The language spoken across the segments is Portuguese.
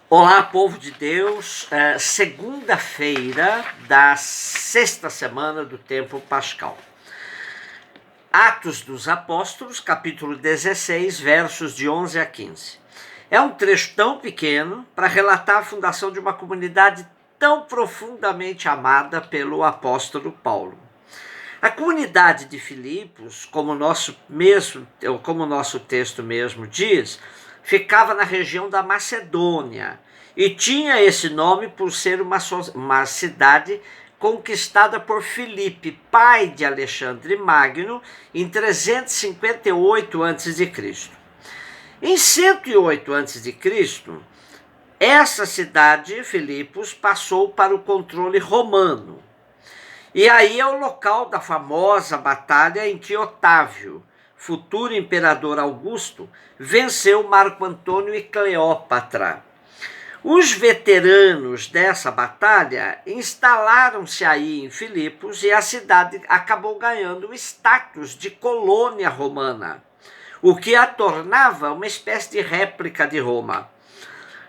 Olá, povo de Deus, segunda-feira da sexta semana do tempo pascal. Atos dos Apóstolos, capítulo 16, versos de 11 a 15. É um trecho tão pequeno para relatar a fundação de uma comunidade tão profundamente amada pelo apóstolo Paulo. A comunidade de Filipos, como o nosso texto mesmo diz, ficava na região da Macedônia e tinha esse nome por ser uma cidade conquistada por Filipe, pai de Alexandre Magno, em 358 a.C. Em 108 a.C., essa cidade, Filipos, passou para o controle romano. E aí é o local da famosa batalha em que Otávio, futuro imperador Augusto, venceu Marco Antônio e Cleópatra. Os veteranos dessa batalha instalaram-se aí em Filipos e a cidade acabou ganhando o status de colônia romana, o que a tornava uma espécie de réplica de Roma.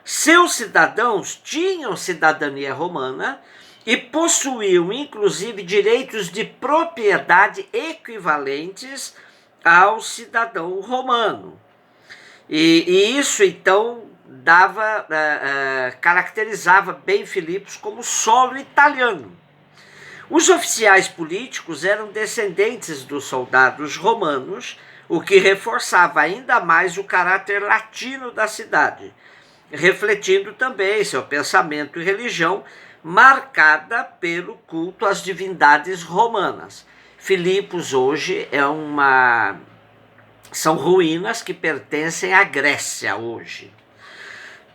Seus cidadãos tinham cidadania romana e possuíam, inclusive, direitos de propriedade equivalentes ao cidadão romano. E isso, então, caracterizava bem Filipos como solo italiano. Os oficiais políticos eram descendentes dos soldados romanos, o que reforçava ainda mais o caráter latino da cidade, refletindo também seu pensamento e religião, marcada pelo culto às divindades romanas. Filipos hoje são ruínas que pertencem à Grécia hoje.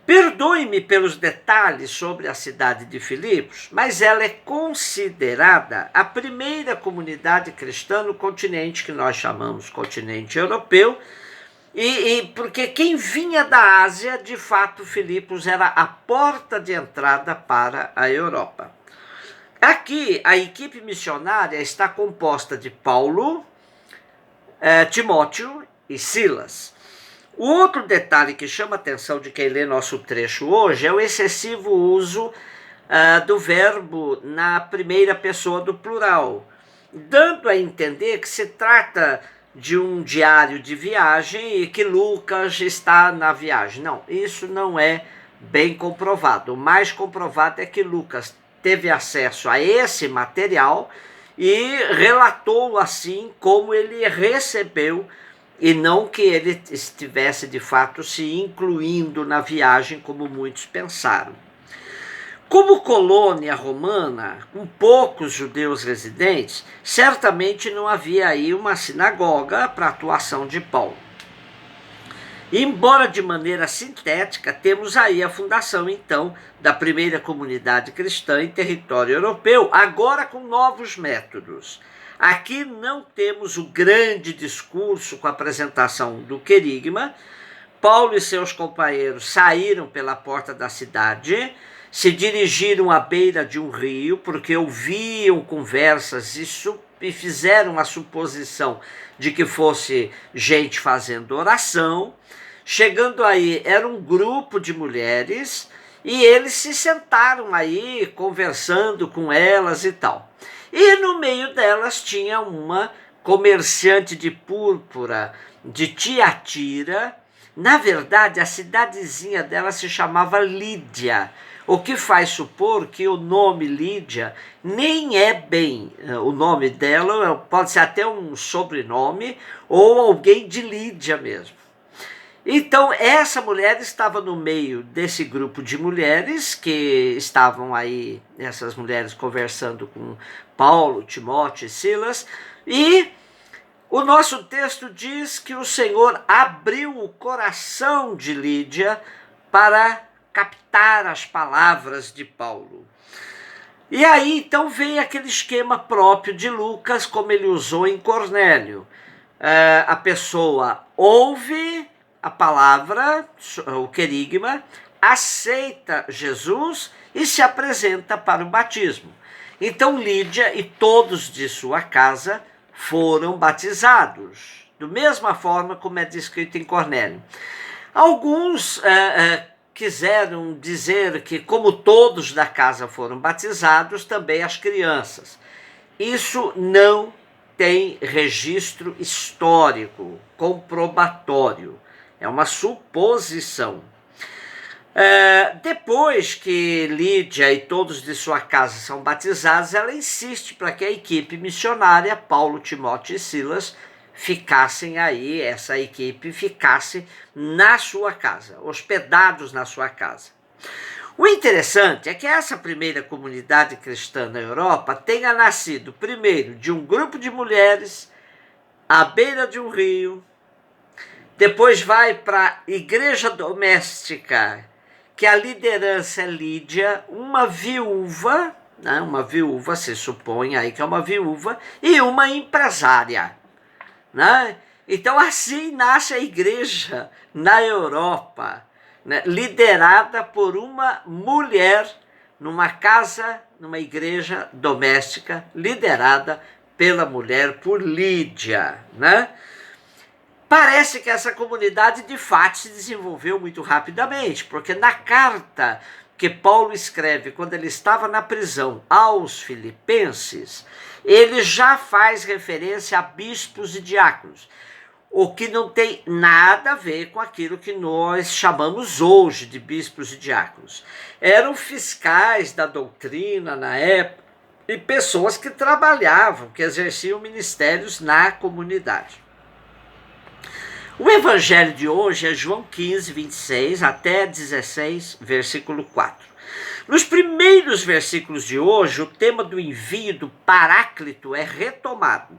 Perdoe-me pelos detalhes sobre a cidade de Filipos, mas ela é considerada a primeira comunidade cristã no continente que nós chamamos continente europeu, porque quem vinha da Ásia, de fato, Filipos era a porta de entrada para a Europa. Aqui, a equipe missionária está composta de Paulo, Timóteo e Silas. O outro detalhe que chama a atenção de quem lê nosso trecho hoje é o excessivo uso do verbo na primeira pessoa do plural, dando a entender que se trata de um diário de viagem e que Lucas está na viagem. Não, isso não é bem comprovado. O mais comprovado é que Lucas teve acesso a esse material e relatou assim como ele recebeu, e não que ele estivesse de fato se incluindo na viagem como muitos pensaram. Como colônia romana, com poucos judeus residentes, certamente não havia aí uma sinagoga para a atuação de Paulo. Embora de maneira sintética, temos aí a fundação, então, da primeira comunidade cristã em território europeu, agora com novos métodos. Aqui não temos o grande discurso com a apresentação do querigma. Paulo e seus companheiros saíram pela porta da cidade, se dirigiram à beira de um rio, porque ouviam conversas e fizeram a suposição de que fosse gente fazendo oração. Chegando aí, era um grupo de mulheres, e eles se sentaram aí, conversando com elas e tal. E no meio delas tinha uma comerciante de púrpura de Tiatira. Na verdade, a cidadezinha dela se chamava Lídia, o que faz supor que o nome Lídia nem é bem o nome dela, pode ser até um sobrenome ou alguém de Lídia mesmo. Então, essa mulher estava no meio desse grupo de mulheres que estavam aí, essas mulheres conversando com Paulo, Timóteo e Silas, e o nosso texto diz que o Senhor abriu o coração de Lídia para captar as palavras de Paulo. E aí, então, vem aquele esquema próprio de Lucas, como ele usou em Cornélio. A pessoa ouve a palavra, o querigma, aceita Jesus e se apresenta para o batismo. Então Lídia e todos de sua casa foram batizados, da mesma forma como é descrito em Cornélio. Alguns quiseram dizer que, como todos da casa foram batizados, também as crianças. Isso não tem registro histórico, comprobatório. É uma suposição. Depois que Lídia e todos de sua casa são batizados, ela insiste para que a equipe missionária, Paulo, Timóteo e Silas, ficassem aí, essa equipe ficasse na sua casa, hospedados na sua casa. O interessante é que essa primeira comunidade cristã na Europa tenha nascido primeiro de um grupo de mulheres à beira de um rio, depois vai para a igreja doméstica, que a liderança é Lídia, uma viúva, né, se supõe aí que é uma viúva, e uma empresária. Né? Então assim nasce a igreja na Europa, né, liderada por uma mulher numa casa, numa igreja doméstica, liderada pela mulher, por Lídia. Né? Parece que essa comunidade de fato se desenvolveu muito rapidamente, porque na carta que Paulo escreve quando ele estava na prisão aos Filipenses, ele já faz referência a bispos e diáconos, o que não tem nada a ver com aquilo que nós chamamos hoje de bispos e diáconos. Eram fiscais da doutrina na época e pessoas que trabalhavam, que exerciam ministérios na comunidade. O evangelho de hoje é João 15, 26 até 16, versículo 4. Nos primeiros versículos de hoje, o tema do envio do Paráclito é retomado.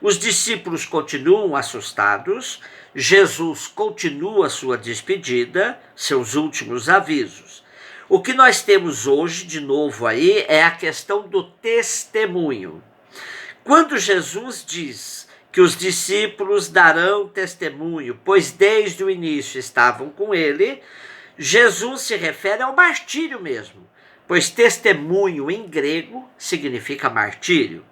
Os discípulos continuam assustados, Jesus continua sua despedida, seus últimos avisos. O que nós temos hoje, de novo aí, é a questão do testemunho. Quando Jesus diz que os discípulos darão testemunho, pois desde o início estavam com ele, Jesus se refere ao martírio mesmo, pois testemunho em grego significa martírio.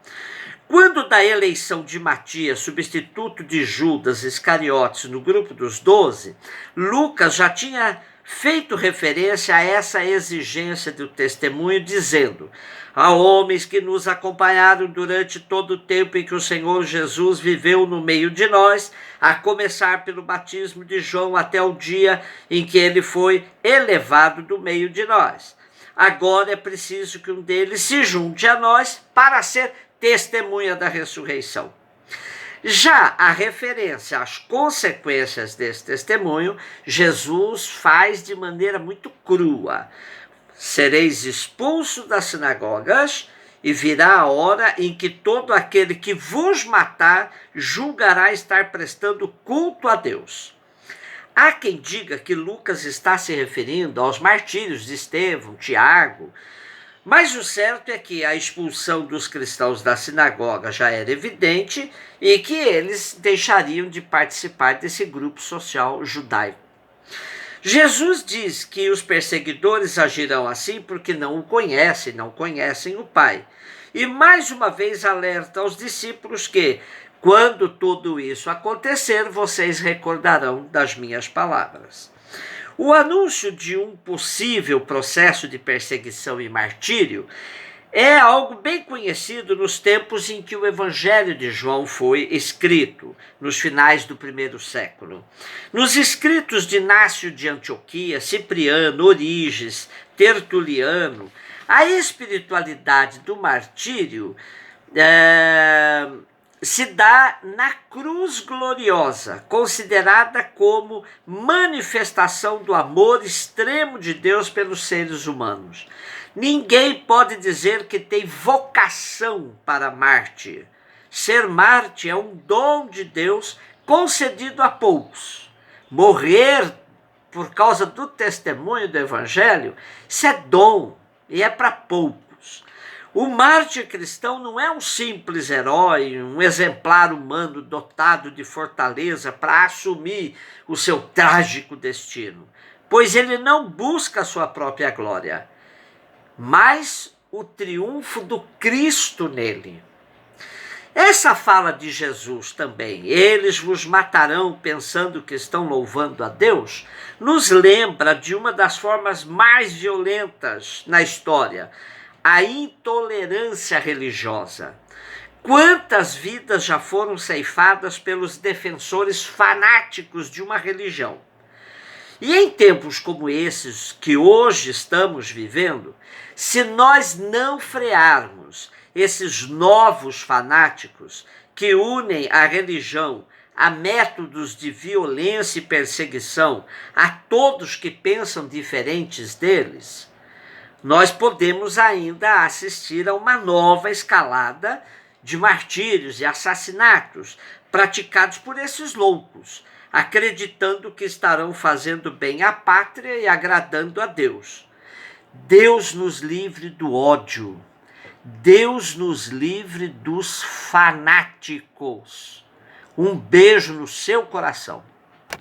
Quando da eleição de Matias, substituto de Judas Iscariotes no grupo dos 12, Lucas já tinha feito referência a essa exigência do testemunho, dizendo: há homens que nos acompanharam durante todo o tempo em que o Senhor Jesus viveu no meio de nós, a começar pelo batismo de João até o dia em que ele foi elevado do meio de nós. Agora é preciso que um deles se junte a nós para ser testemunha da ressurreição. Já a referência às consequências desse testemunho, Jesus faz de maneira muito crua. Sereis expulsos das sinagogas e virá a hora em que todo aquele que vos matar julgará estar prestando culto a Deus. Há quem diga que Lucas está se referindo aos martírios de Estevão, Tiago, mas o certo é que a expulsão dos cristãos da sinagoga já era evidente e que eles deixariam de participar desse grupo social judaico. Jesus diz que os perseguidores agirão assim porque não o conhecem, não conhecem o Pai. E mais uma vez alerta aos discípulos que, quando tudo isso acontecer, vocês recordarão das minhas palavras. O anúncio de um possível processo de perseguição e martírio é algo bem conhecido nos tempos em que o Evangelho de João foi escrito, nos finais do primeiro século. Nos escritos de Inácio de Antioquia, Cipriano, Orígenes, Tertuliano, a espiritualidade do martírio se dá na cruz gloriosa, considerada como manifestação do amor extremo de Deus pelos seres humanos. Ninguém pode dizer que tem vocação para mártir. Ser mártir é um dom de Deus concedido a poucos. Morrer por causa do testemunho do Evangelho, isso é dom e é para poucos. O mártir cristão não é um simples herói, um exemplar humano dotado de fortaleza para assumir o seu trágico destino, pois ele não busca a sua própria glória, mas o triunfo do Cristo nele. Essa fala de Jesus também, eles vos matarão pensando que estão louvando a Deus, nos lembra de uma das formas mais violentas na história, a intolerância religiosa. Quantas vidas já foram ceifadas pelos defensores fanáticos de uma religião? E em tempos como esses que hoje estamos vivendo, se nós não frearmos esses novos fanáticos que unem a religião a métodos de violência e perseguição a todos que pensam diferentes deles, nós podemos ainda assistir a uma nova escalada de martírios e assassinatos praticados por esses loucos, acreditando que estarão fazendo bem à pátria e agradando a Deus. Deus nos livre do ódio. Deus nos livre dos fanáticos. Um beijo no seu coração.